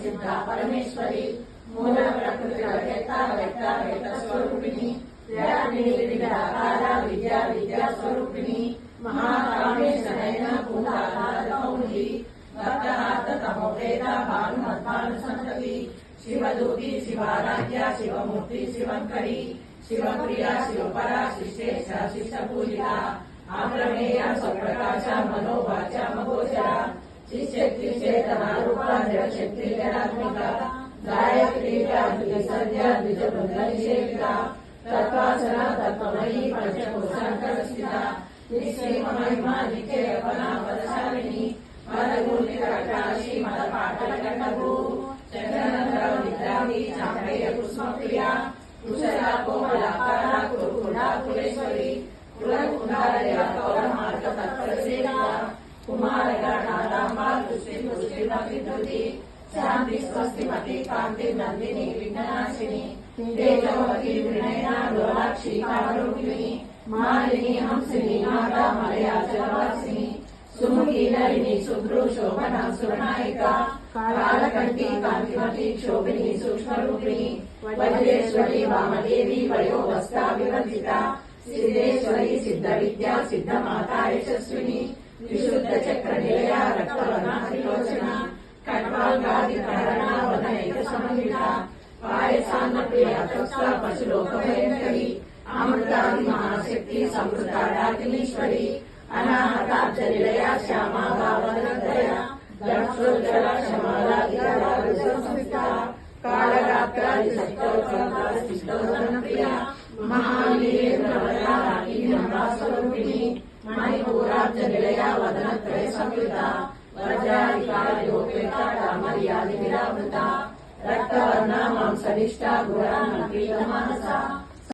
सिद्ध परमेश्वरी मूल प्रकृति व्यक्त स्वरूपिणी व्यापिनी विविधाकार विद्या विद्या स्वरूपिणी महाकामेश नयन भूताधारकौली भक्तहात तमोभेद भानुमद्भानुसन्तति शिवदूती शिवाराध्या शिवमूर्ति शिवंकरी शिवप्रिया शिवपरा शिष्टेश शिष्टपूजिता आप्रमेया स्वप्रकाशा मनोवाचा मगोचरा शिष्यक्ति चेतना रूपा जगशक्ति जनात्मिका गायत्री द्विसर्या द्विजबृंदनिषेविता तत्वासना तत्वमयी पंचकोशान्तरस्थिता निश्चयमहिमा निश्चयपना पदशालिनी मदगुणिकटाक्षी मदपाटलकण्डभू चन्द्रनन्दर निद्राणी चाम्रेय कुसुमप्रिया कुशला कोमलाकारा कुरुकुण्डा कुलेश्वरी कुलकुण्डालया कौरमार्ग तत्परसेविता कुमारगणाराम्बा तुष्टिपुष्टिमतिधृति शान्ति स्वस्तिमति कान्ति नन्दिनी विघ्ननाशिनी तेजोवती विनयना लोलाक्षी कामरूपिणी मालिनी हंसिनी माता मलया जलवासिनी सुमुखी नलिनी शुभ्रू शोभना सुरनायिका कालकंठी कांतिमती शोभिनी सूक्ष्मरूपिणी वज्रेश्वरी वामदेवी वयोवस्था विवर्जिता सिद्धेश्वरी सिद्धविद्या सिद्धमाता यशस्विनी विशुद्ध चक्र निलया रक्तवर्णा त्रिलोचना खट्वांगादिकरणा वदनैक समन्विता पायसान्नप्रिया तत्स्वा पशुलोकभयंकरी अमृतादि महाशक्ति समृता डाकिनीश्वरी अनाहताब्ज निलया श्यामा भावनदया दक्षोज्जला क्षमालाधिका रुद्रसंस्था कालरात्रादि सत्योत्सवप्रिया महावीरेन्द्रवरा राकिनी स्वरूपिणी मणिपूराब्ज निलया वदनत्रय संयुता वज्राधिका योपेता मर्यादि विरावृता रक्तवर्णा मांसनिष्ठा घोरा नक्रीलमानसा